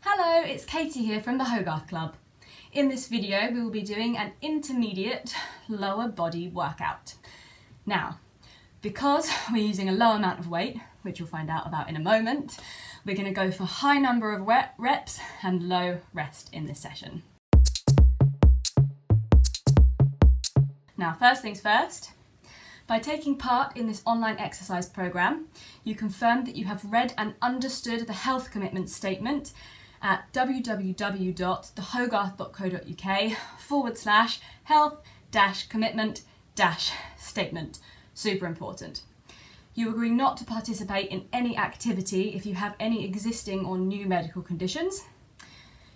Hello, it's Katie here from the Hogarth Club. In this video we will be doing an intermediate lower body workout. Now, because we're using a low amount of weight, which you'll find out about in a moment, we're going to go for high number of reps and low rest in this session. Now, first things first, by taking part in this online exercise program, you confirm that you have read and understood the health commitment statement at www.thehogarth.co.uk/health-commitment-statement. Super important. You agree not to participate in any activity if you have any existing or new medical conditions.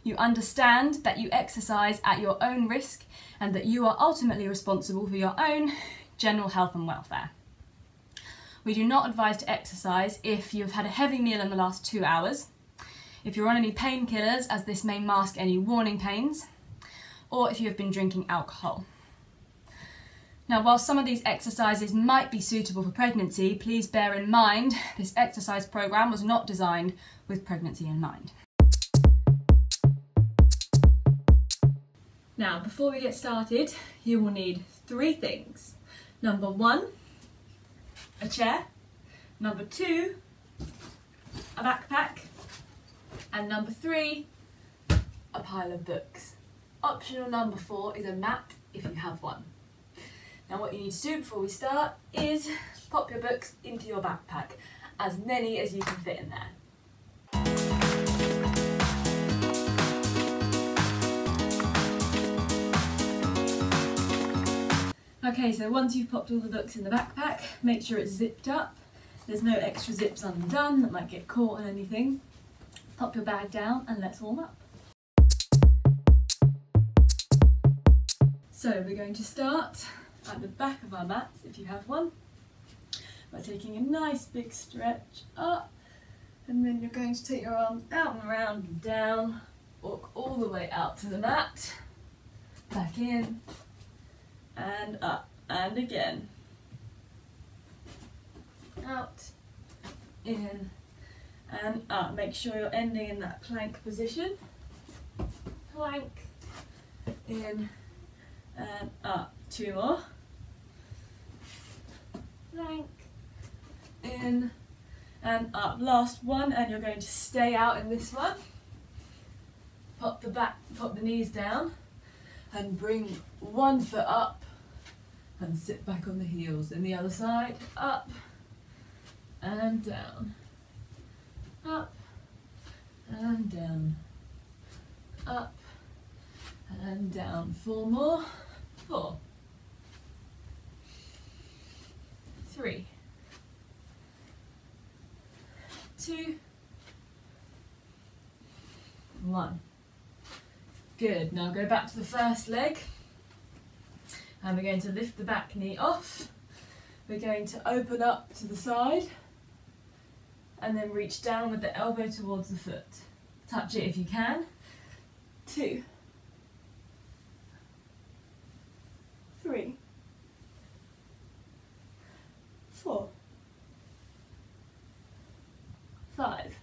You understand that you exercise at your own risk and that you are ultimately responsible for your own general health and welfare. We do not advise to exercise if you have had a heavy meal in the last 2 hours, if you're on any painkillers as this may mask any warning pains, or if you have been drinking alcohol. Now, while some of these exercises might be suitable for pregnancy, please bear in mind this exercise program was not designed with pregnancy in mind. Now, before we get started, you will need 3 things. Number 1, a chair. Number 2, a backpack. And number 3, a pile of books. Optional number 4 is a mat if you have one. Now, what you need to do before we start is pop your books into your backpack, as many as you can fit in there. Okay, so once you've popped all the books in the backpack, make sure it's zipped up. There's no extra zips undone that might get caught on anything. Pop your bag down and let's warm up. So we're going to start at the back of our mats, if you have one, by taking a nice big stretch up, and then you're going to take your arms out and around and down, walk all the way out to the mat, back in, and up, and again, out, in, and up. Make sure you're ending in that plank position, plank, in, and up. 2 more, plank, in, and up. Last one, and you're going to stay out in this one. Pop the knees down, and bring one foot up, and sit back on the heels. And the other side, up, and down, up, and down, up, and down. 4 more, 4, 3, 2, 1. Good. Now go back to the first leg, and we're going to lift the back knee off. We're going to open up to the side and then reach down with the elbow towards the foot. Touch it if you can. 2, 3, 4, 5,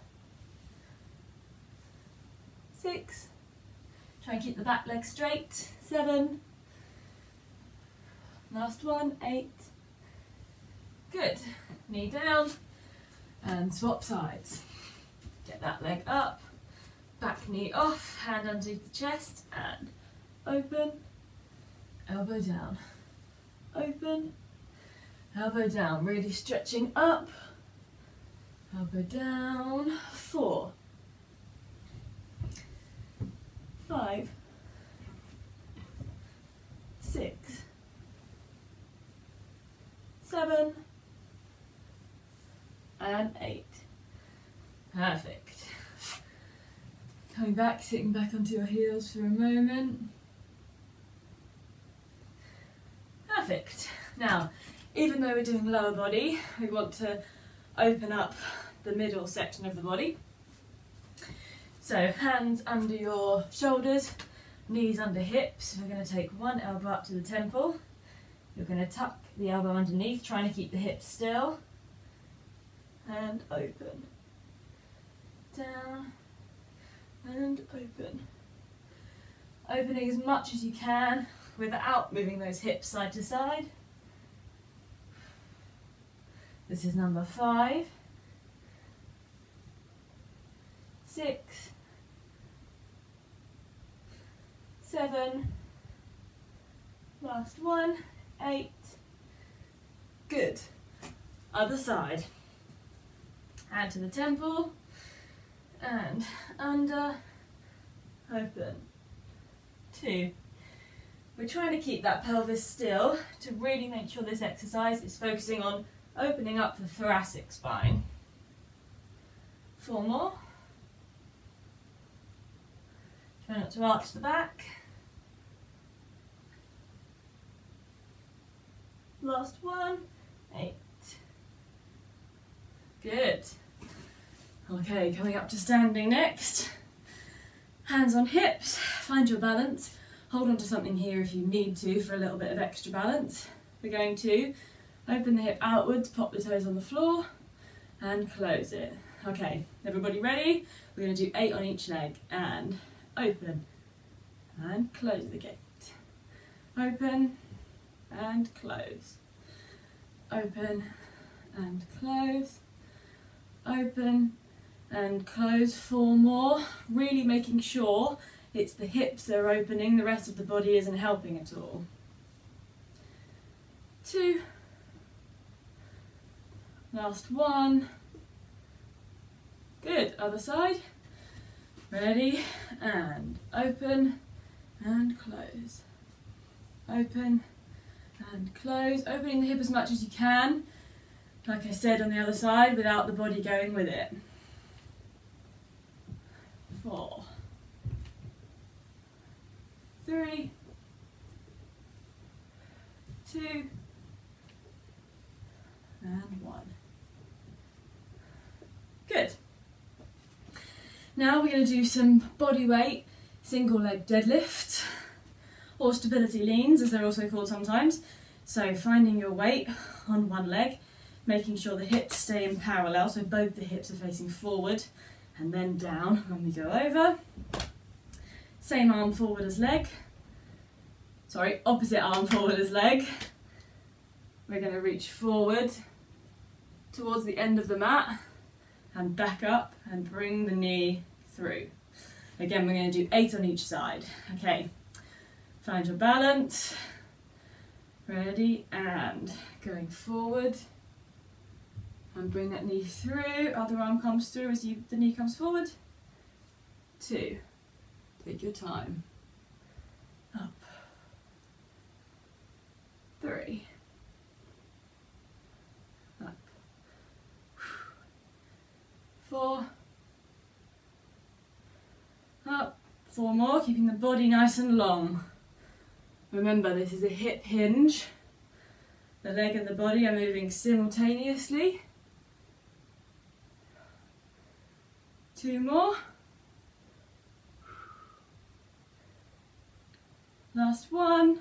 6, try and keep the back leg straight, 7, last one, 8, good, knee down, and swap sides. Get that leg up, back knee off, hand underneath the chest, and open, elbow down, open, elbow down, really stretching up, elbow down. 4, 5, 6, 7, and 8. Perfect. Coming back, sitting back onto your heels for a moment. Perfect. Now, even though we're doing lower body, we want to open up the middle section of the body. So hands under your shoulders, knees under hips. We're going to take one elbow up to the temple. You're going to tuck the elbow underneath, trying to keep the hips still. And open. Down and open. Opening as much as you can without moving those hips side to side. This is number 5, 6, 7, last one, 8. Good. Other side. Hand to the temple and under, open. 2. We're trying to keep that pelvis still to really make sure this exercise is focusing on opening up the thoracic spine. 4 more. Try not to arch the back. Last one, 8. Good. Okay, coming up to standing next. Hands on hips, find your balance. Hold on to something here if you need to for a little bit of extra balance. We're going to open the hip outwards, pop the toes on the floor and close it. Okay, everybody ready? We're going to do 8 on each leg and open and close the gate. Open and close. Open and close. Open and close. 4 more. Really making sure it's the hips that are opening, the rest of the body isn't helping at all. 2. Last one. Good. Other side. Ready and open and close. Open and close. Opening the hip as much as you can, like I said on the other side, without the body going with it. 4, 3, 2, and 1. Good. Now we're going to do some body weight single leg deadlifts, or stability leans as they're also called sometimes. So finding your weight on one leg, making sure the hips stay in parallel, so both the hips are facing forward and then down when we go over. Same arm forward as leg. Sorry, opposite arm forward as leg. We're going to reach forward towards the end of the mat and back up and bring the knee through. Again, we're going to do 8 on each side. Okay, find your balance. Ready, and going forward. And bring that knee through. Other arm comes through as the knee comes forward. 2. Take your time. Up. 3. Up. 4. Up. 4 more, keeping the body nice and long. Remember, this is a hip hinge. The leg and the body are moving simultaneously. 2 more. Last one.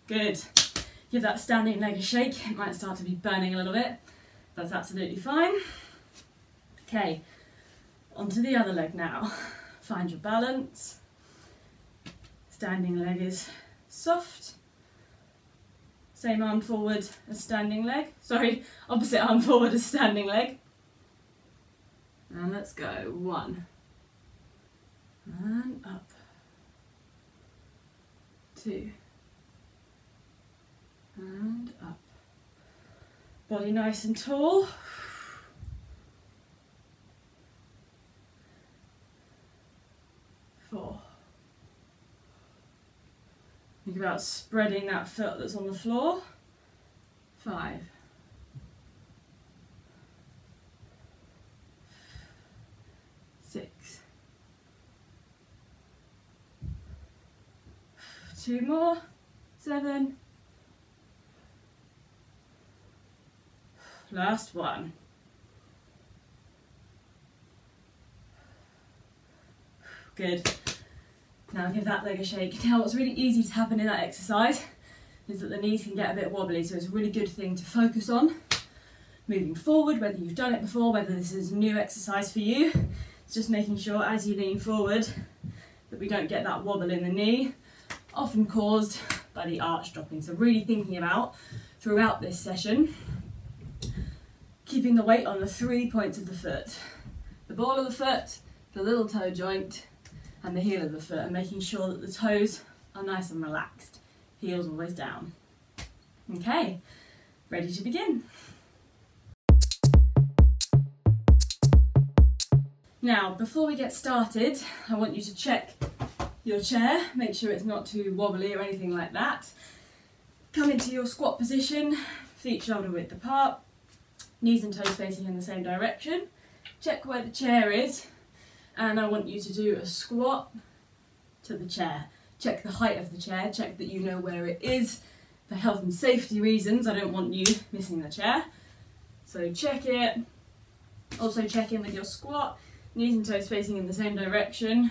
Good. Give that standing leg a shake. It might start to be burning a little bit. That's absolutely fine. Okay, onto the other leg now. Find your balance. Standing leg is soft. Same arm forward as standing leg. Sorry, opposite arm forward as standing leg. And let's go. 1. And up. 2. And up. Body nice and tall. 4. Think about spreading that foot that's on the floor. 5. 6. 2 more. 7. Last one. Good. Now give that leg a shake. Now what's really easy to happen in that exercise is that the knees can get a bit wobbly, so it's a really good thing to focus on. moving forward, whether you've done it before, whether this is a new exercise for you. It's just making sure as you lean forward that we don't get that wobble in the knee, often caused by the arch dropping. So really thinking about throughout this session, keeping the weight on the 3 points of the foot. The ball of the foot, the little toe joint, and the heel of the foot, and making sure that the toes are nice and relaxed. Heels always down. Okay, ready to begin. Now, before we get started, I want you to check your chair, make sure it's not too wobbly or anything like that. Come into your squat position, feet shoulder width apart, knees and toes facing in the same direction. Check where the chair is, and I want you to do a squat to the chair. Check the height of the chair, check that you know where it is. For health and safety reasons, I don't want you missing the chair. So check it. Also check in with your squat, knees and toes facing in the same direction.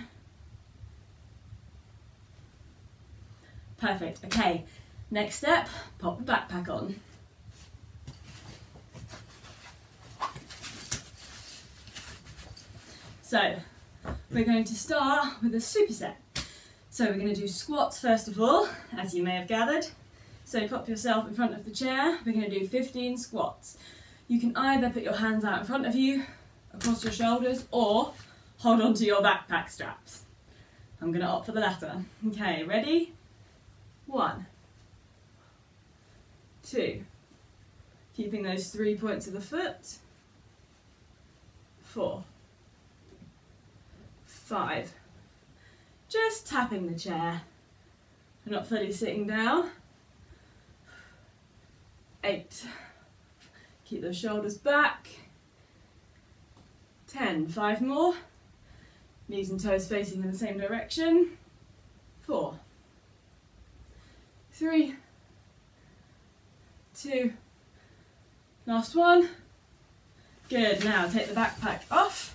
Perfect, okay. Next step, pop the backpack on. So, we're going to start with a superset. So we're going to do squats first of all, as you may have gathered. So pop yourself in front of the chair, we're going to do 15 squats. You can either put your hands out in front of you, across your shoulders, or hold on to your backpack straps. I'm going to opt for the latter. Okay, ready? 1, 2, keeping those 3 points of the foot, 4, 5, just tapping the chair, we're not fully sitting down, 8, keep those shoulders back, 10, 5 more, knees and toes facing in the same direction, 4, 3, 2, last one, good. Now take the backpack off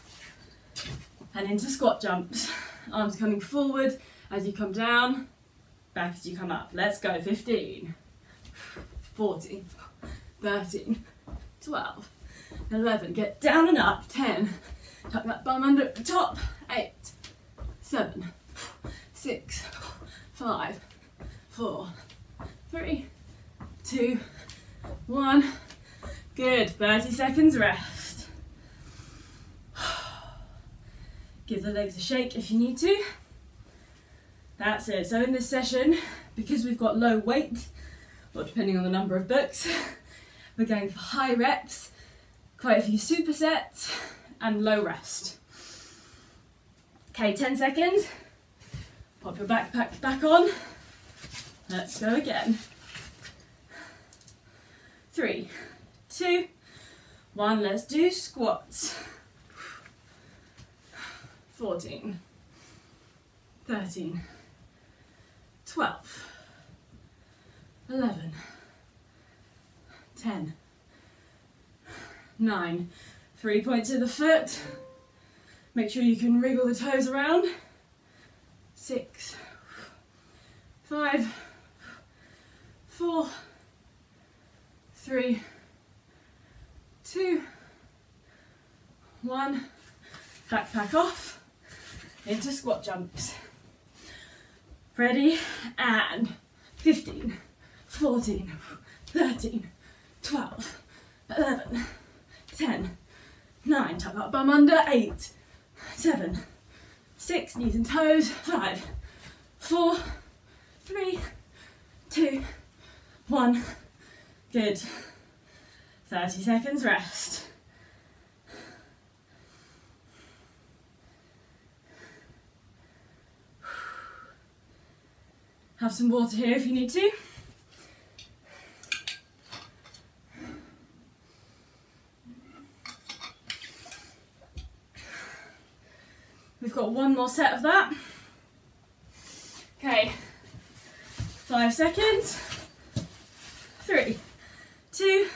and into squat jumps, arms coming forward as you come down, back as you come up. Let's go. 15, 14, 13, 12, 11, get down and up, 10, tuck that bum under at the top, 8, 7, 6, 5, 4, 3, 2, 1, good, 30 seconds rest. Give the legs a shake if you need to. That's it. So in this session, because we've got low weight, or depending on the number of books, we're going for high reps, quite a few supersets, and low rest. Okay, 10 seconds. Pop your backpack back on. Let's go again. 3, 2, 1, let's do squats. 14, 13, 12, 11, 10, 9, 3 points of the foot. Make sure you can wriggle the toes around. 6, 5, 4, 3, 2, 1, backpack off, into squat jumps. Ready, and 15, 14, 13, 12, 11, 10, 9, tuck that bum under, 8, 7, 6, knees and toes, 5, 4, 3, 2, 1, good. 30 seconds rest. Have some water here if you need to. We've got one more set of that. Okay, 5 seconds. 3, 2,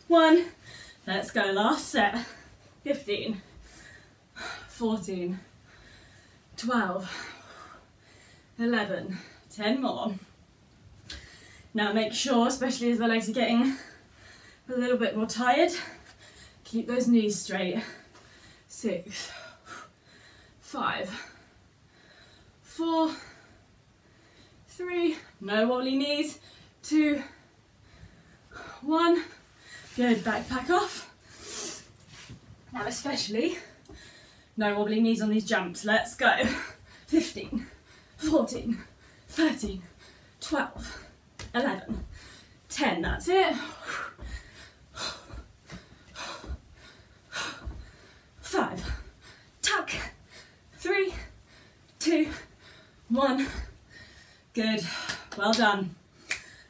1. Let's go, last set. 15, 14, 12, 11, 10 more. Now make sure, especially as the legs are getting a little bit more tired, keep those knees straight. 6, 5, 4, 3, no wobbly knees, 2, 1, good, backpack off. Now especially, no wobbly knees on these jumps, let's go. 15, 14, 13, 12, 11, 10, that's it. 5, tuck, 3, 2, 1, good, well done.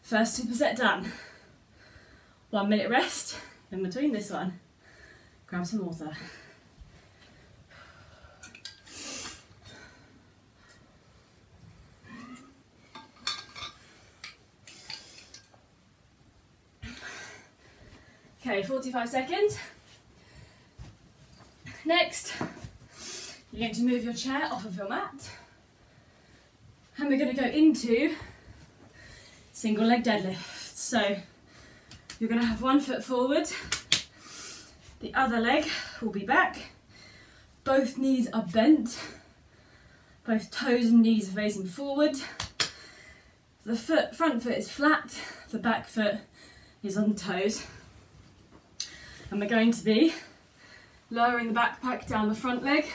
First superset done. 1 minute rest in between this one. Grab some water. Okay, 45 seconds. Next, you're going to move your chair off of your mat. And we're going to go into single leg deadlift. So you're going to have one foot forward, the other leg will be back, both knees are bent, both toes and knees are facing forward, the front foot is flat, the back foot is on the toes, and we're going to be lowering the backpack down the front leg,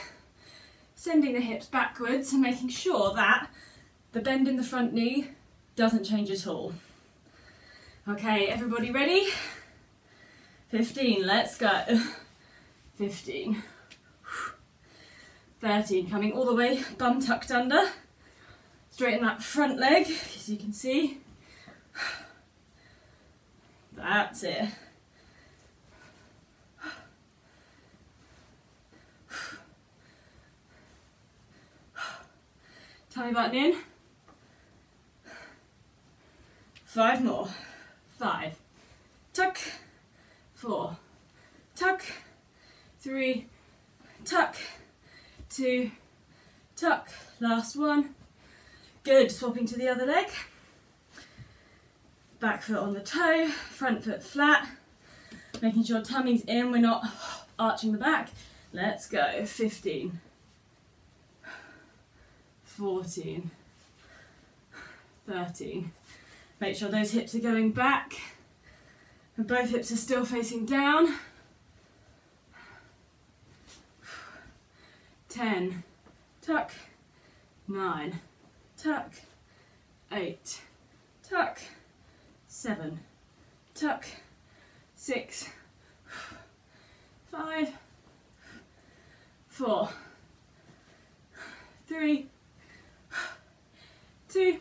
sending the hips backwards and making sure that the bend in the front knee doesn't change at all. Okay, everybody ready? 15, let's go. 15. 13, coming all the way, bum tucked under. Straighten that front leg, as you can see. That's it. Tummy button in. 5 more. 5. Tuck. 4. Tuck. 3. Tuck. 2. Tuck. Last one. Good. Swapping to the other leg. Back foot on the toe. Front foot flat. Making sure tummy's in. We're not arching the back. Let's go. 15. 14, 13. Make sure those hips are going back and both hips are still facing down. 10, tuck, 9, tuck, 8, tuck, 7, tuck, 6, 5, 4, 3, 2,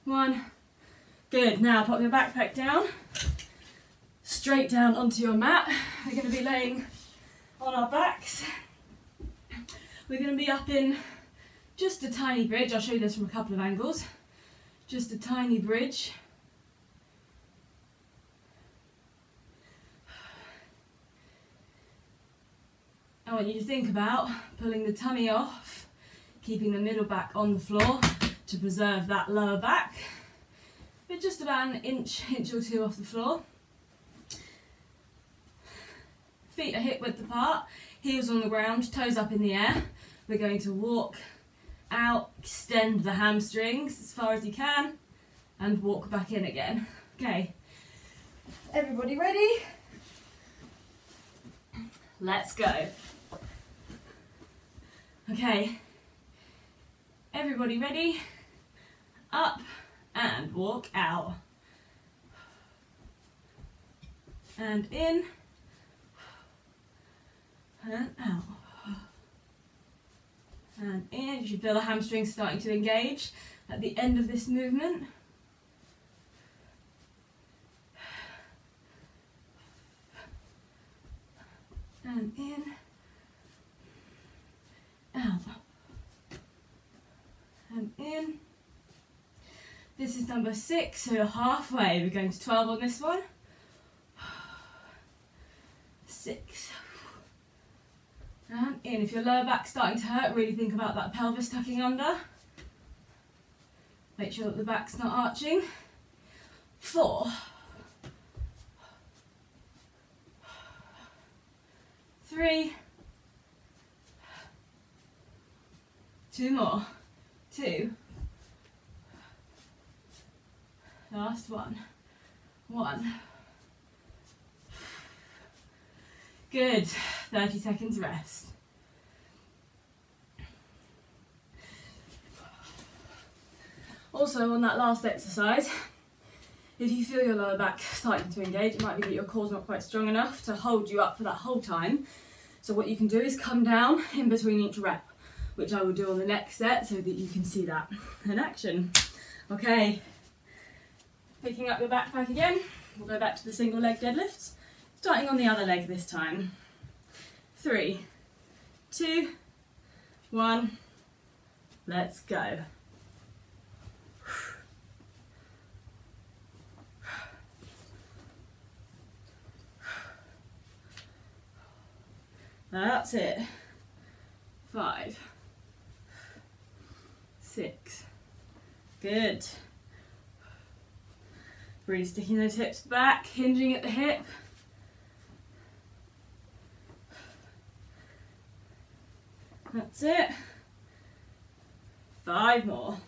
1. Good. Now pop your backpack down, straight down onto your mat. We're going to be laying on our backs. We're going to be up in just a tiny bridge. I'll show you this from a couple of angles. Just a tiny bridge. I want you to think about pulling the tummy off, keeping the middle back on the floor to preserve that lower back. We're just about an inch or two off the floor. Feet are hip width apart, heels on the ground, toes up in the air. We're going to walk out, extend the hamstrings as far as you can, and walk back in again. Okay, everybody ready? Let's go. Okay, everybody ready? Up and walk out. And in and out. And in. You should feel the hamstrings starting to engage at the end of this movement. And in, out, and in. This is number 6, so you're halfway. We're going to 12 on this one. 6. And in. If your lower back's starting to hurt, really think about that pelvis tucking under. Make sure that the back's not arching. 4, 3, 2 more, 2, last one, 1. Good, 30 seconds rest. Also on that last exercise, if you feel your lower back starting to engage, it might be that your core's not quite strong enough to hold you up for that whole time. So what you can do is come down in between each rep, which I will do on the next set so that you can see that in action. Okay, picking up your backpack again, we'll go back to the single leg deadlifts, starting on the other leg this time. 3, 2, 1, let's go. That's it. 5, 6, good. Really sticking those hips back, hinging at the hip. That's it. 5 more.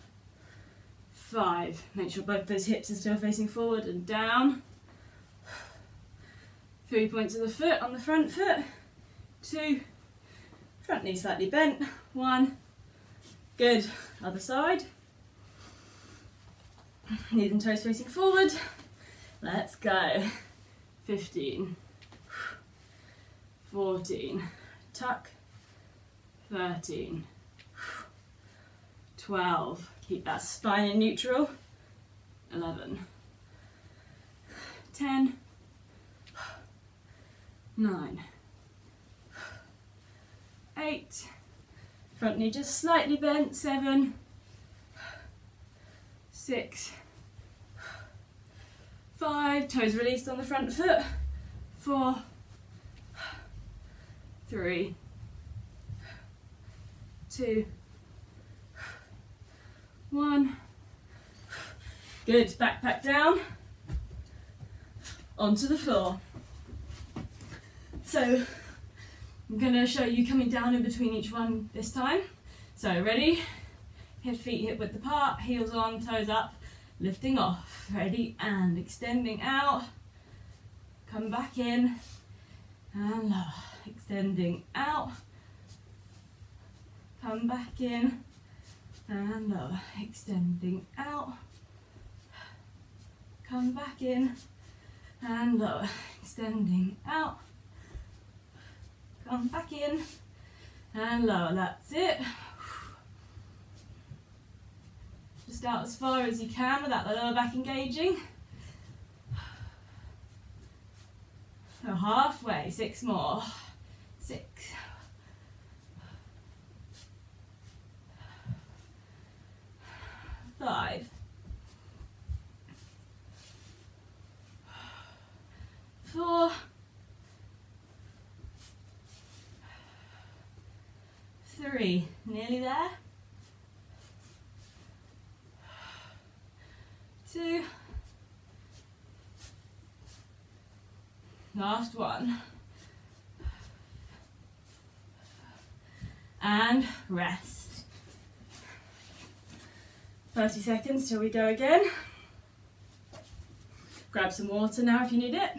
5. Make sure both those hips are still facing forward and down. 3 points of the foot on the front foot. 2. Front knee slightly bent. 1. Good. Other side. Knees and toes facing forward. Let's go. 15. 14. Tuck. 13. 12. Keep that spine in neutral. 11. 10. 9. 8. Front knee just slightly bent. 7. 6. 5. Toes released on the front foot. 4. 3. 2. 1. Good. Backpack down. Onto the floor. So I'm going to show you coming down in between each one this time. So ready? Feet hip width apart, heels on, toes up, lifting off. Ready? And extending out. Come back in. And lower. Extending out. Come back in. And lower. Extending out. Come back in. And lower. Extending out. Come back in. And lower. That's it. Just out as far as you can without the lower back engaging. So halfway, 6 more. 6. 5. 4. 3. Nearly there. 2. Last one. And rest. 30 seconds till we go again. Grab some water now if you need it.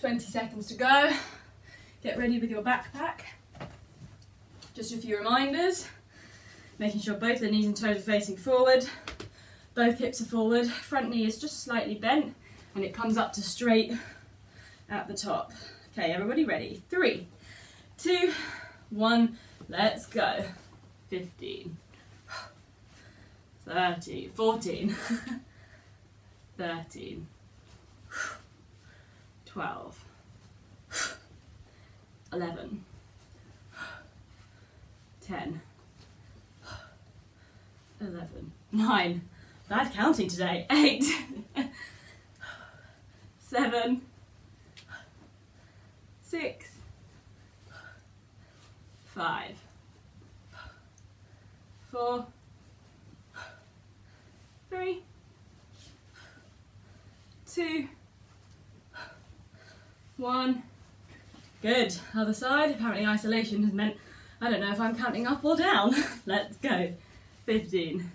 $20 seconds to go. Get ready with your backpack. Just a few reminders. Making sure both the knees and toes are facing forward. Both hips are forward. Front knee is just slightly bent and it comes up to straight at the top. Okay, everybody ready? 3, 2, 1, let's go. 15, 13, 14, 13, 12, 11, 10, 11, 9, bad counting today, 8, 7, 6, 5, 4, 3, 2, 1. Good. Other side. Apparently isolation has meant I don't know if I'm counting up or down. Let's go. 15,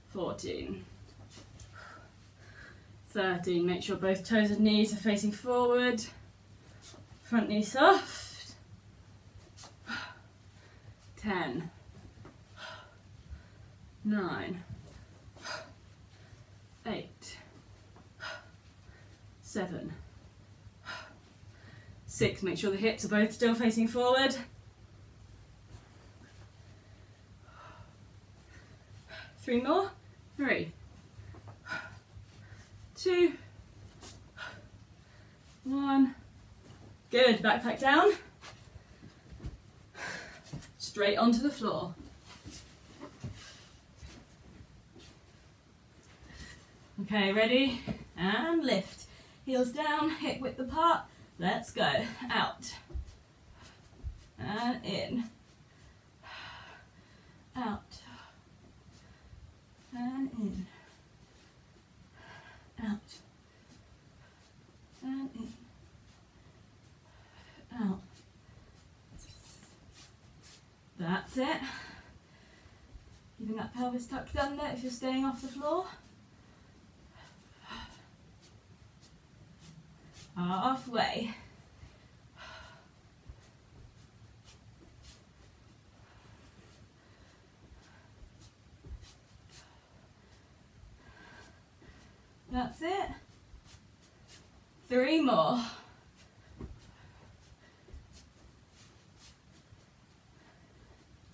14, 13. Make sure both toes and knees are facing forward. Front knee soft. 10, 9, 8, 7, 6. Make sure the hips are both still facing forward. 3 more. 3, 2, 1. Good. Backpack down. Straight onto the floor. Okay, ready? And lift. Heels down, hip width apart. Let's go. Out. And in. Out. And in. Out. And in. Out. That's it. Keeping that pelvis tucked under if you're staying off the floor. Halfway. That's it. 3 more.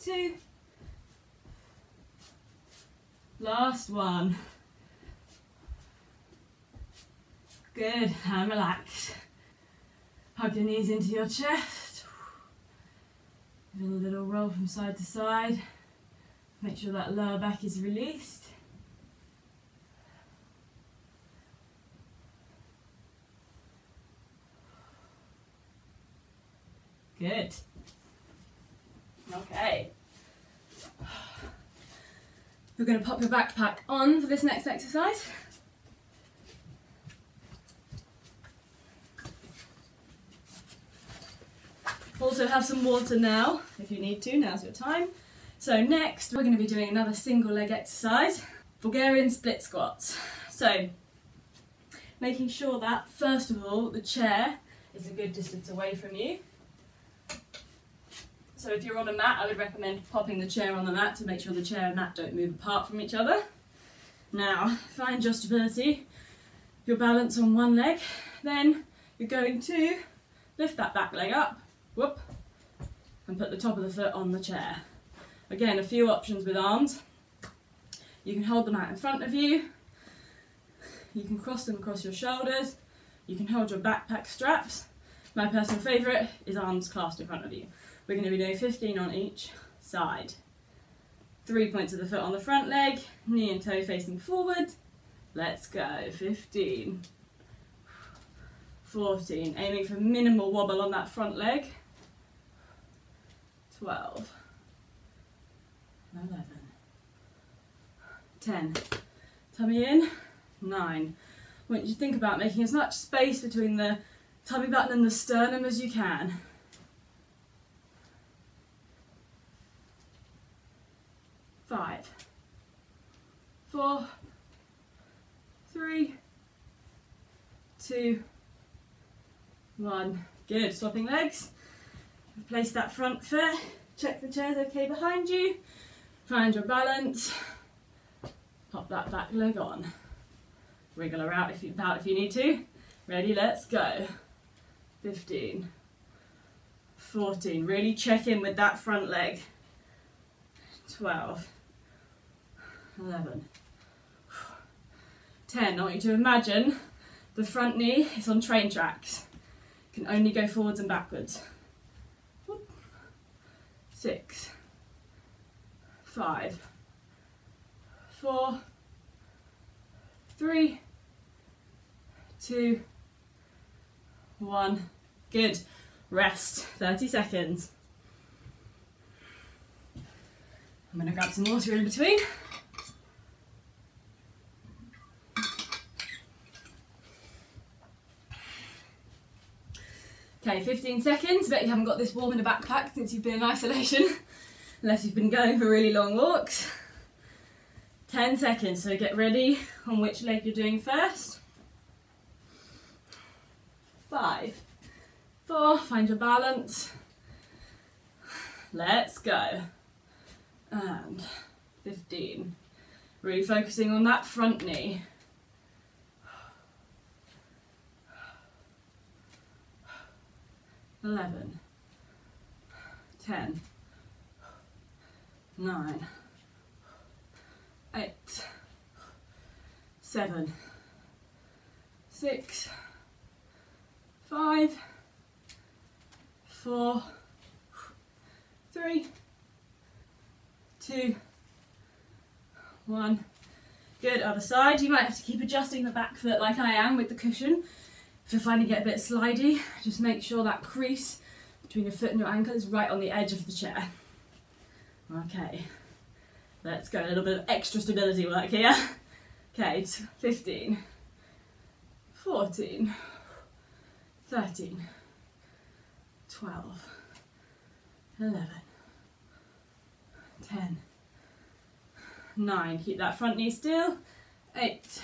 2. Last one. Good, and relax. Hug your knees into your chest. Do a little roll from side to side. Make sure that lower back is released. Good. Okay. You're going to pop your backpack on for this next exercise. Also have some water now, if you need to, now's your time. So next, we're going to be doing another single leg exercise, Bulgarian split squats. So, making sure that, first of all, the chair is a good distance away from you. So if you're on a mat, I would recommend popping the chair on the mat to make sure the chair and mat don't move apart from each other. Now, find your stability, your balance on one leg, then you're going to lift that back leg up, whoop, and put the top of the foot on the chair. Again, a few options with arms. You can hold the mat in front of you, you can cross them across your shoulders, you can hold your backpack straps. My personal favourite is arms clasped in front of you. We're going to be doing 15 on each side. 3 points of the foot on the front leg, knee and toe facing forward. Let's go. 15, 14, aiming for minimal wobble on that front leg. 12, 11, 10, tummy in, 9. I want you to think about making as much space between the tummy button and the sternum as you can. 5, 4, 3, 2, 1. Good. Swapping legs. Place that front foot. Check the chair's okay behind you. Find your balance. Pop that back leg on. Wriggle her out if you need to. Ready? Let's go. 15, 14. Really check in with that front leg. 12, 11, 10. I want you to imagine the front knee is on train tracks. You can only go forwards and backwards. 6, 5, 4, 3, 2, 1. Good. Rest. 30 seconds. I'm going to grab some water in between. Okay, 15 seconds. Bet you haven't got this warm in a backpack since you've been in isolation, unless you've been going for really long walks. 10 seconds, so get ready on which leg you're doing first. 5, 4, find your balance. Let's go. And 15. Really focusing on that front knee. 11, 10, 9, 8, 7, 6, 5, 4, 3, 2, 1. Good, other side. You might have to keep adjusting the back foot like I am with the cushion. If you're finding it a bit slidey, just make sure that crease between your foot and your ankle is right on the edge of the chair. Okay, let's go. A little bit of extra stability work here. Okay, it's 15, 14, 13, 12, 11, 10, 9. Keep that front knee still. 8,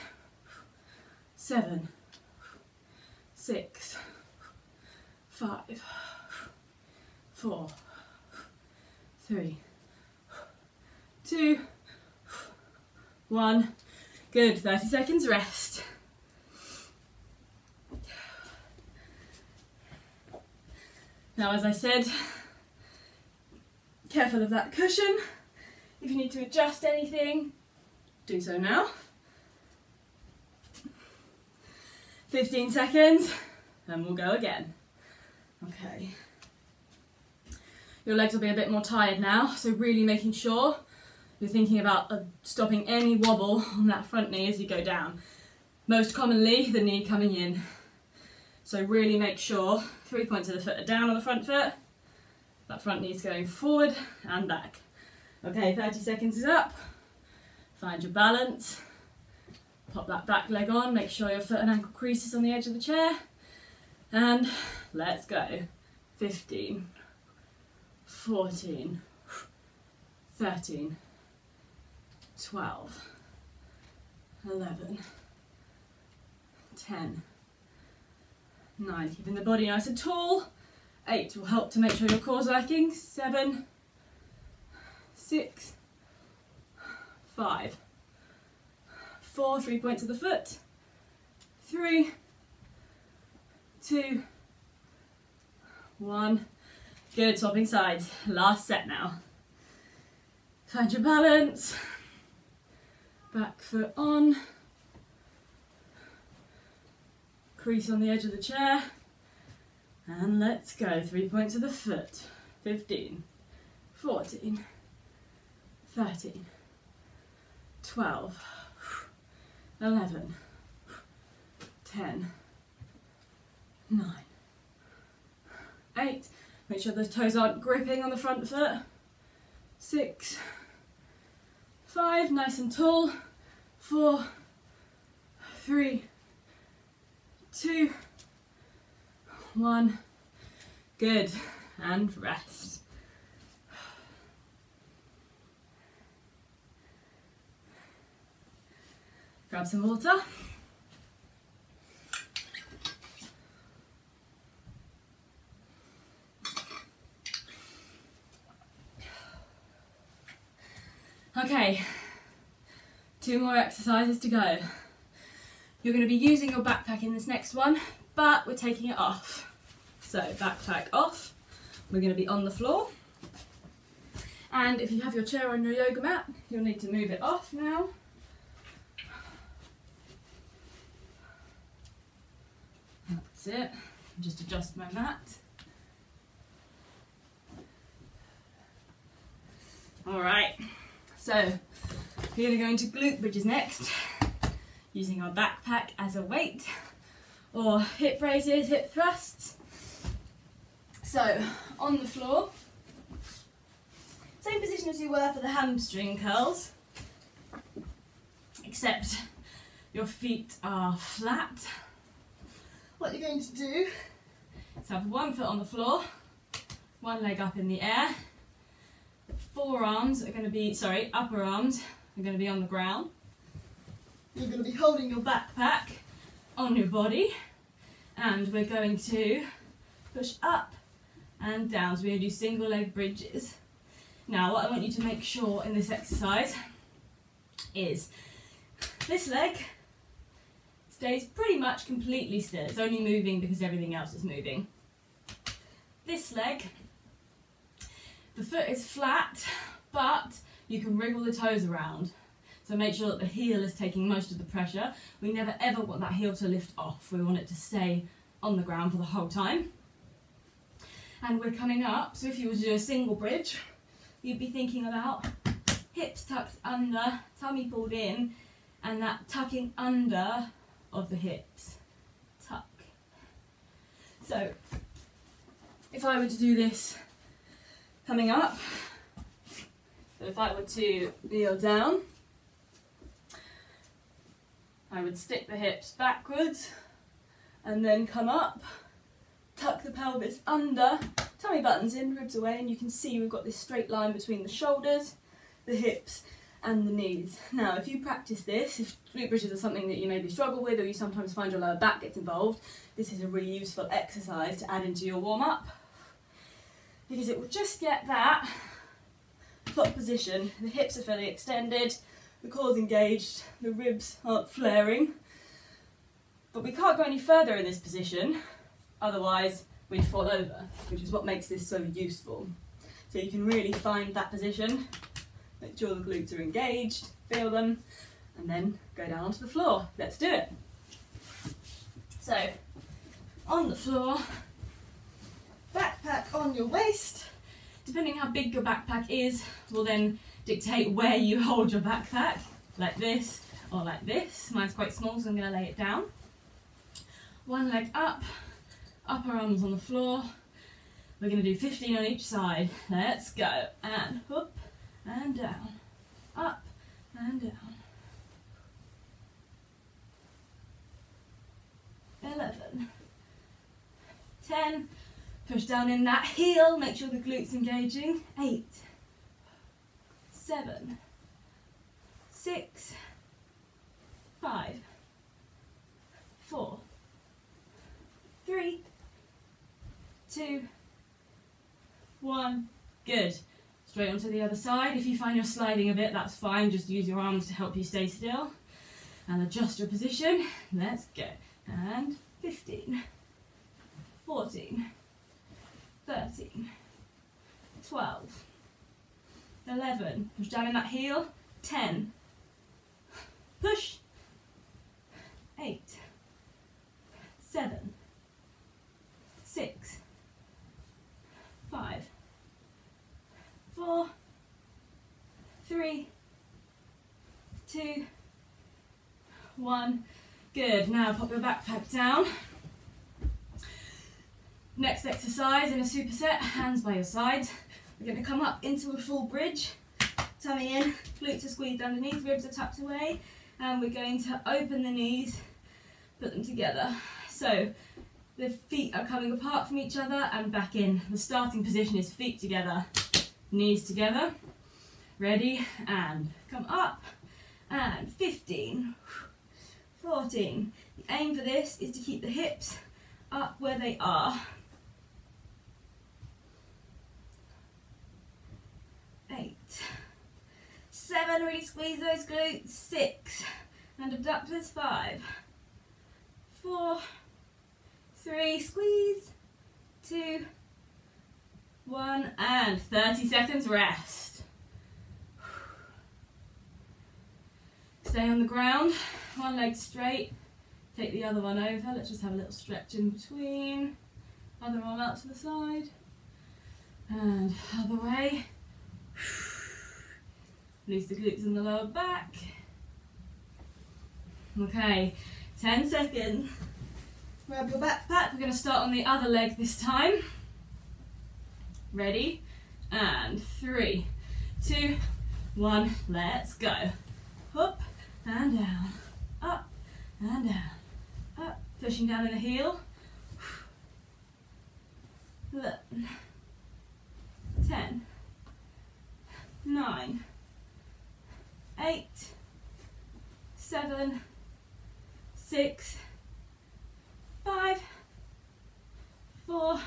7, 6, 5, 4, 3, 2, 1. Good, 30 seconds rest. Now, as I said, careful of that cushion. If you need to adjust anything, do so now. 15 seconds, and we'll go again. Okay. Your legs will be a bit more tired now, so really making sure you're thinking about stopping any wobble on that front knee as you go down. Most commonly, the knee coming in. So really make sure 3 points of the foot are down on the front foot. That front knee's going forward and back. Okay, 30 seconds is up. Find your balance. Pop that back leg on, make sure your foot and ankle creases on the edge of the chair. And let's go. 15, 14, 13, 12, 11, 10, 9. Keeping the body nice and tall. 8 will help to make sure your core's working. 7, 6, 5, 4, 3 points of the foot. 3, 2, 1. Good, swapping sides. Last set now. Find your balance. Back foot on. Crease on the edge of the chair. And let's go. 3 points of the foot. 15, 14, 13, 12, 11, 10, 9, 8. Make sure those toes aren't gripping on the front foot. 6, 5, nice and tall. 4, 3, 2, 1. Good. And rest. Grab some water. Okay, 2 more exercises to go. You're going to be using your backpack in this next one, but we're taking it off. So backpack off, we're going to be on the floor. And if you have your chair on your yoga mat, you'll need to move it off now. That's it, just adjust my mat. Alright, so we're going to go into glute bridges next, using our backpack as a weight, or hip raises, hip thrusts. So, on the floor, same position as you were for the hamstring curls, except your feet are flat. What you're going to do So have one foot on the floor, one leg up in the air. Forearms are going to be, upper arms are going to be on the ground. You're going to be holding your backpack on your body, and we're going to push up and down. So we're going to do single leg bridges. Now what I want you to make sure in this exercise is this leg stays pretty much completely still. It's only moving because everything else is moving. This leg, the foot is flat, but you can wriggle the toes around. So make sure that the heel is taking most of the pressure. We never ever want that heel to lift off. We want it to stay on the ground for the whole time. And we're coming up, so if you were to do a single bridge, you'd be thinking about hips tucked under, tummy pulled in, and that tucking under of the hips. Tuck. So if I were to do this coming up, so if I were to kneel down, I would stick the hips backwards and then come up, tuck the pelvis under, tummy buttons in, ribs away, and you can see we've got this straight line between the shoulders, the hips and the knees. Now if you practice this, if glute bridges are something that you maybe struggle with or you sometimes find your lower back gets involved, this is a really useful exercise to add into your warm-up, because it will just get that top position. The hips are fairly extended, the core's engaged, the ribs aren't flaring, but we can't go any further in this position, otherwise we'd fall over, which is what makes this so useful. So you can really find that position, make sure the glutes are engaged, feel them, and then go down onto the floor. Let's do it. So, on the floor, backpack on your waist. Depending how big your backpack is will then dictate where you hold your backpack, like this or like this. Mine's quite small, so I'm going to lay it down. One leg up, upper arms on the floor. We're going to do 15 on each side. Let's go. And up and down, up and down. 11, 10, push down in that heel, make sure the glute's engaging. 8, 7, 6, 5, 4, 3, 2, 1, good. Straight onto the other side. If you find you're sliding a bit, that's fine, just use your arms to help you stay still. And adjust your position. Let's go. And 15, 14, 13, 12, 11, push down in that heel, 10, push, 8, 7, 6, 5, 4, 3, 2, 1. Good. Now pop your backpack down. Next exercise in a superset, hands by your sides. We're going to come up into a full bridge, tummy in, glutes are squeezed underneath, ribs are tucked away, and we're going to open the knees, put them together. So the feet are coming apart from each other and back in. The starting position is feet together, knees together. Ready, and come up, and 15, 14. The aim for this is to keep the hips up where they are. 8, 7, really squeeze those glutes. 6, and abductors. 5, 4, 3, squeeze. 2, 1, and 30 seconds rest. Stay on the ground, one leg straight, take the other one over. Let's just have a little stretch in between. Other arm out to the side, and other way. Release the glutes in the lower back. Okay, 10 seconds. Grab your backpack. We're going to start on the other leg this time. Ready? And 3, 2, 1, let's go. Up and down, up and down, up, pushing down in the heel. 11, 10, 9, 8, 7, 6, 5, 4,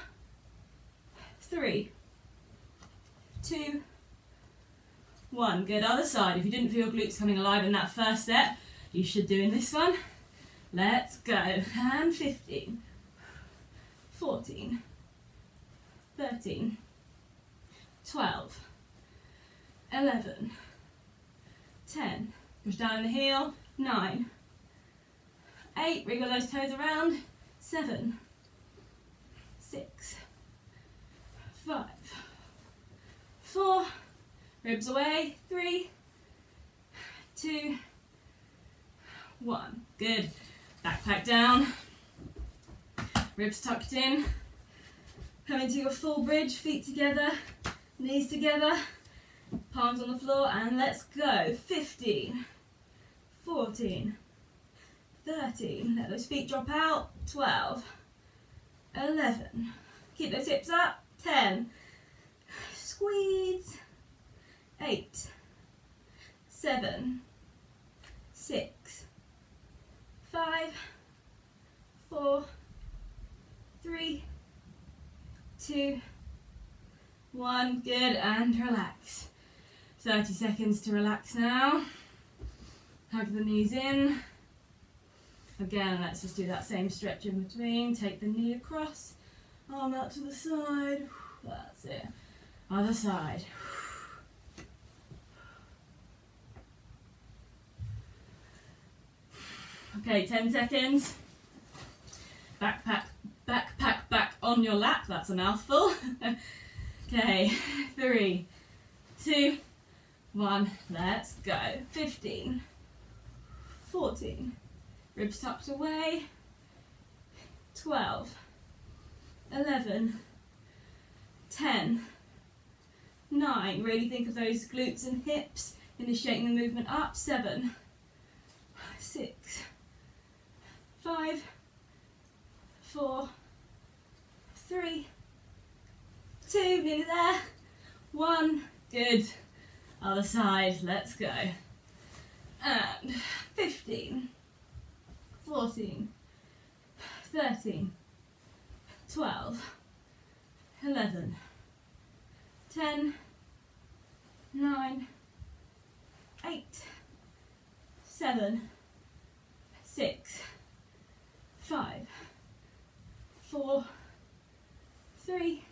3, 2, 1. Good, other side. If you didn't feel glutes coming alive in that first set, you should do in this one. Let's go. And 15, 14, 13, 12, 11, 10, push down in the heel, 9, 8, wriggle those toes around, 7, 6, 5, 4, ribs away, 3, 2, 1. Good. Backpack down, ribs tucked in, come into your full bridge, feet together, knees together, palms on the floor, and let's go. 15, 14, 13, let those feet drop out, 12, 11, keep those hips up, 10, squeeze, 8, 7, 6, 5, 4, 3, 2, 1, good, and relax. 30 seconds to relax now. Hug the knees in. Again, let's just do that same stretch in between. Take the knee across, arm out to the side. That's it. Other side. Okay, 10 seconds. Backpack back on your lap. That's a mouthful. Okay, 3, 2, 1, let's go. 15, 14, ribs tucked away, 12, 11, 10, 9, really think of those glutes and hips, initiating the movement up, 7, 6, 5, 4, 3, 2, nearly there, 1, good, other side, let's go, and 15, 14, 13, 12, 11, 10, 9, 8, 7, 6, 5, 4, 3,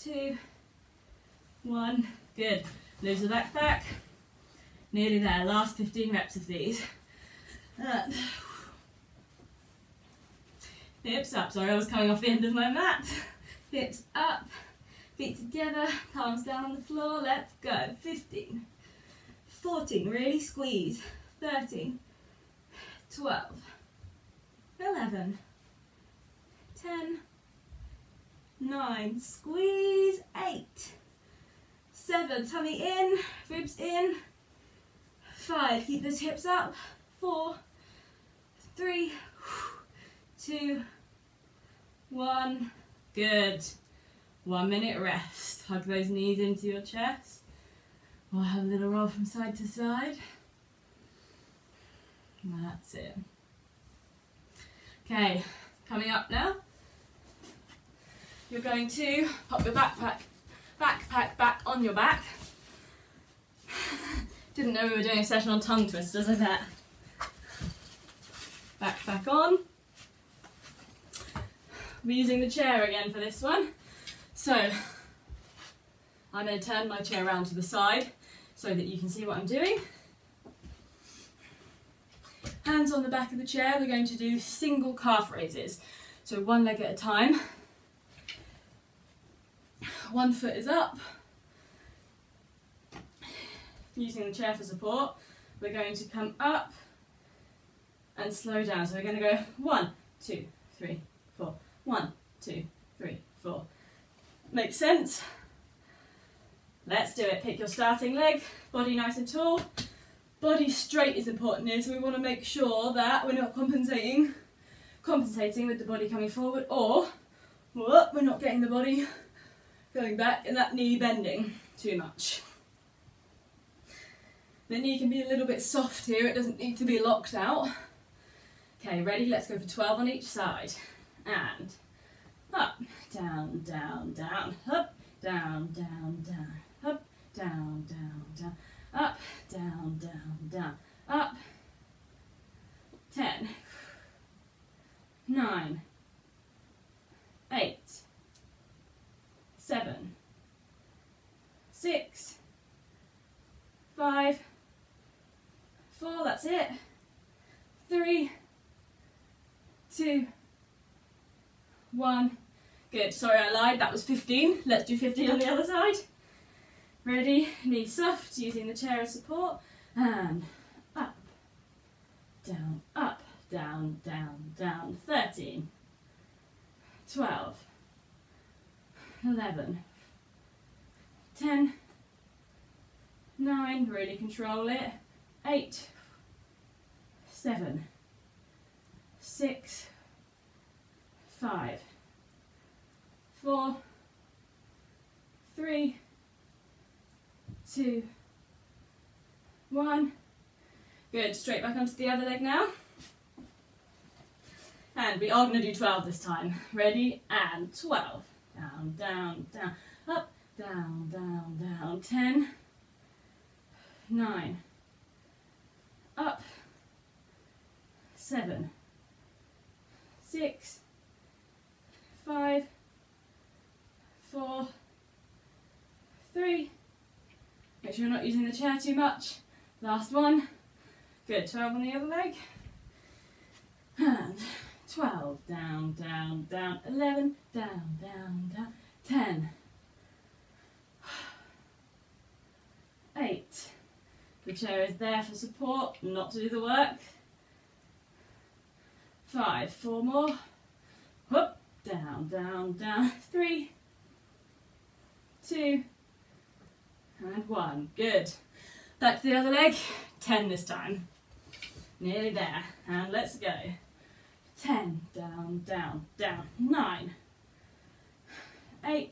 2, 1, good. Lose the backpack. Nearly there, last 15 reps of these. Hips up, sorry I was coming off the end of my mat. Hips up, feet together, palms down on the floor, let's go. 15, 14, really squeeze. 13, 12, 11, 10, 9, squeeze, 8, 7, tummy in, ribs in, 5, keep those hips up, 4, 3, 2, 1, good. 1 minute rest. Hug those knees into your chest. We'll have a little roll from side to side. That's it. Okay, coming up now. You're going to pop your backpack back on your back. Didn't know we were doing a session on tongue twisters, I bet. Backpack on. We're using the chair again for this one. So, I'm going to turn my chair around to the side so that you can see what I'm doing. Hands on the back of the chair, we're going to do single calf raises. So 1 leg at a time. 1 foot is up. Using the chair for support, we're going to come up and slow down. So we're going to go 1, 2, 3, 4. 1, 2, 3, 4. Makes sense? Let's do it. Pick your starting leg, body nice and tall. Body straight is important here, so we want to make sure that we're not compensating with the body coming forward or Whoop, we're not getting the body going back and that knee bending too much. The knee can be a little bit soft here, it doesn't need to be locked out. Okay, ready? Let's go for 12 on each side. And up, down, down, down, up, down, down, down, up, down, down, down, up, down, down, down, up. 10, 9, 8, 7, 6, 5, 4, that's it. 3, 2, 1. Good, sorry I lied, that was 15. Let's do 15 on the other side. Ready, knee soft, using the chair as support, and up, down, up, down, down, down. 13, 12, 11, 10, 9, really control it, 8, 7, 6, 5, 4, 3, 2, 1. Good, straight back onto the other leg now. And we are going to do 12 this time. Ready? And 12. Down, down, down, up, down, down, down. 10, 9, up, 7, 6, 5, 4, 3. Make sure you're not using the chair too much. Last one. Good, 12 on the other leg. And 12, down, down, down. 11, down, down, down. 10, 8. The chair is there for support, not to do the work. 5, 4 more. Whoop, down, down, down. 3, 2, and 1. Good. Back to the other leg. 10 this time. Nearly there. And let's go. 10, down, down, down. 9, 8,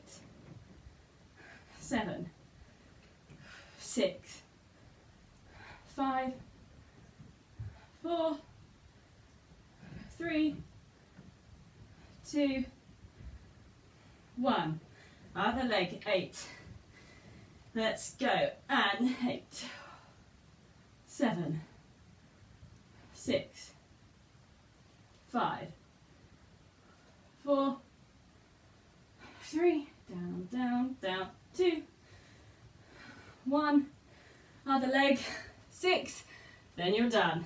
7, 6, 5, 4, 3, 2, 1. Other leg, 8. Let's go. And 8, 7, 6, 5, 4, 3, down, down, down, 2, 1, other leg, 6, then you're done.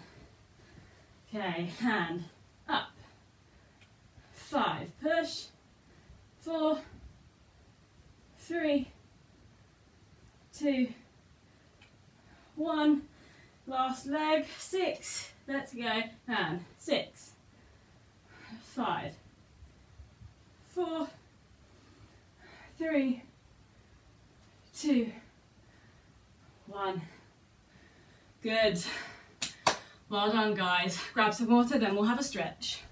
Okay, hand up, 5, push, 4, 3, 2, 1, last leg, 6, let's go, and 6, 5, 4, 3, 2, 1. Good. Well done, guys. Grab some water, then we'll have a stretch.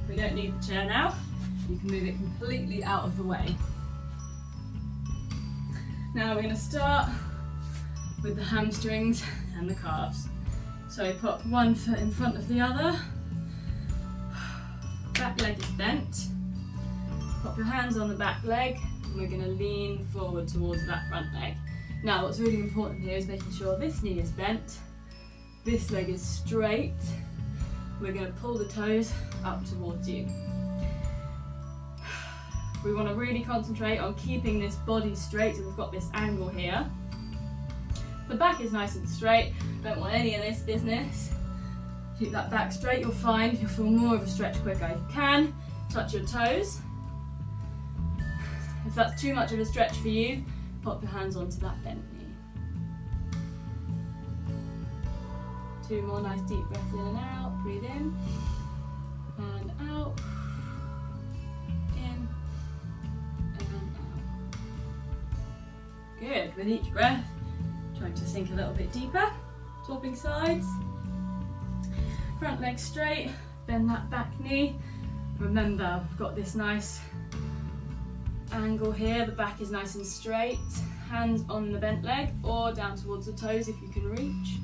We don't need the chair now. You can move it completely out of the way. Now we're going to start with the hamstrings and the calves. So pop one foot in front of the other. Back leg is bent. Pop your hands on the back leg and we're going to lean forward towards that front leg. Now what's really important here is making sure this knee is bent, this leg is straight. We're going to pull the toes up towards you. We want to really concentrate on keeping this body straight, so we've got this angle here. The back is nice and straight, don't want any of this business. Keep that back straight, you'll find you'll feel more of a stretch quicker. You can touch your toes. If that's too much of a stretch for you, pop your hands onto that bent knee. 2 more nice deep breaths in and out. Breathe in and out. In and out. Good. With each breath, trying to sink a little bit deeper. Swapping sides. Front leg straight, Bend that back knee. Remember, we've got this nice angle here, the back is nice and straight. Hands on the bent leg or down towards the toes if you can reach.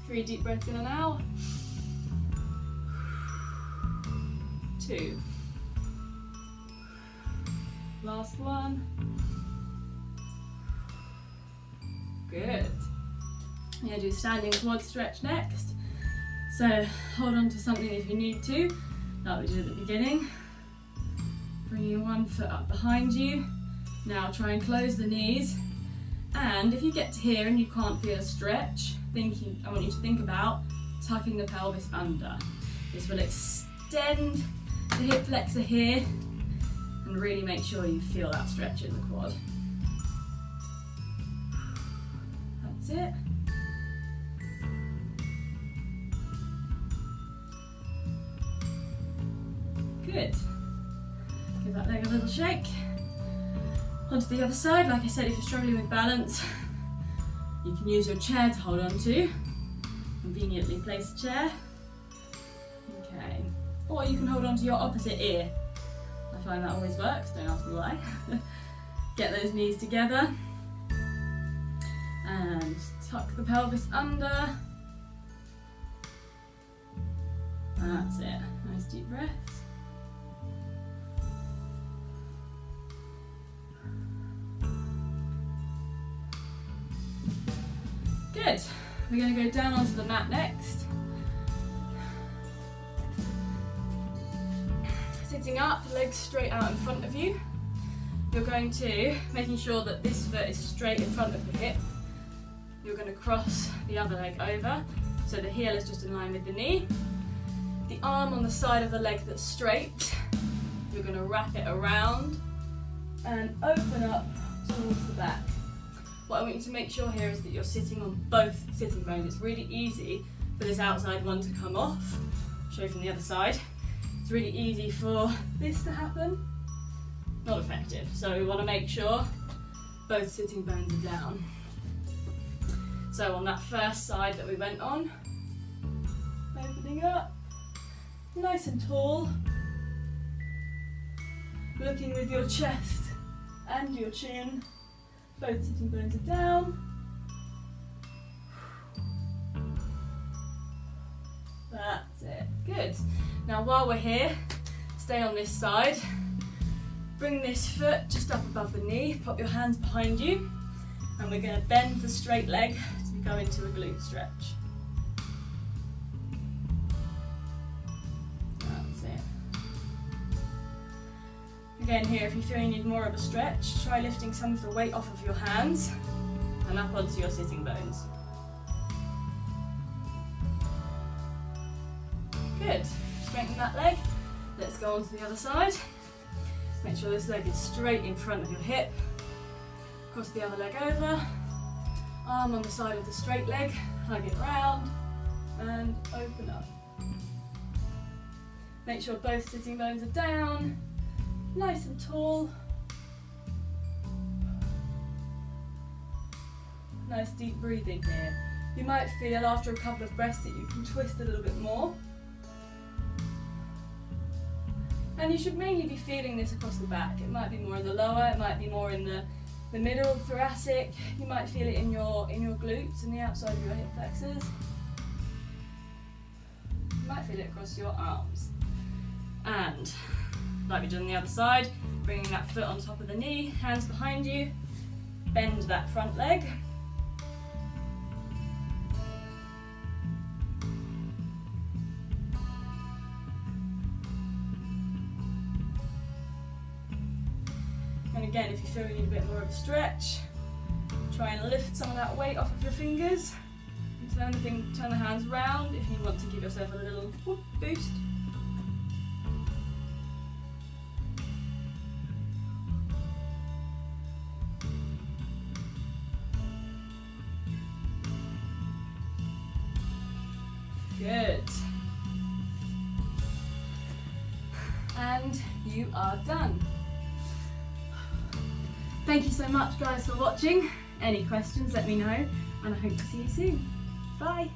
3 deep breaths in and out. 2. Last one. Good. We're going to do standing quad stretch next. So hold on to something if you need to, like we did at the beginning. Bringing one foot up behind you. Now try and close the knees. And if you get to here and you can't feel a stretch, I want you to think about tucking the pelvis under. This will extend the hip flexor here and really make sure you feel that stretch in the quad. That's it. Good. Give that leg a little shake. Onto the other side. Like I said, if you're struggling with balance, you can use your chair to hold on to. Conveniently placed chair. Okay. Or you can hold on to your opposite ear. I find that always works, don't ask me why. Get those knees together. And tuck the pelvis under. That's it. Nice deep breaths. Good. We're going to go down onto the mat next. Sitting up, legs straight out in front of you. You're going to, making sure that this foot is straight in front of the hip, you're going to cross the other leg over, so the heel is just in line with the knee. The arm on the side of the leg that's straight, you're going to wrap it around and open up towards the back. What I want you to make sure here is that you're sitting on both sitting bones. It's really easy for this outside one to come off. Show you from the other side. It's really easy for this to happen. Not effective. So we want to make sure both sitting bones are down. So on that first side that we went on, opening up, nice and tall. Looking with your chest and your chin. Both sitting bones are down. That's it. Good. Now while we're here, stay on this side. Bring this foot just up above the knee, pop your hands behind you, and we're going to bend the straight leg to go into a glute stretch. That's it. Again here, if you feel you need more of a stretch, try lifting some of the weight off of your hands and up onto your sitting bones. Good. Straighten that leg. Let's go on to the other side. Make sure this leg is straight in front of your hip. Cross the other leg over. Arm on the side of the straight leg. Hug it round and open up. Make sure both sitting bones are down. Nice and tall. Nice deep breathing here. You might feel after a couple of breaths that you can twist a little bit more. And you should mainly be feeling this across the back. It might be more in the lower, it might be more in the middle, thoracic. You might feel it in your glutes and the outside of your hip flexors. You might feel it across your arms. And like we did on the other side, bringing that foot on top of the knee, hands behind you, bend that front leg. And again, if you feel you need a bit more of a stretch, try and lift some of that weight off of your fingers. And turn the hands round if you want to give yourself a little boost. Good. And you are done. Thank you so much guys for watching. Any questions, let me know, and I hope to see you soon. Bye.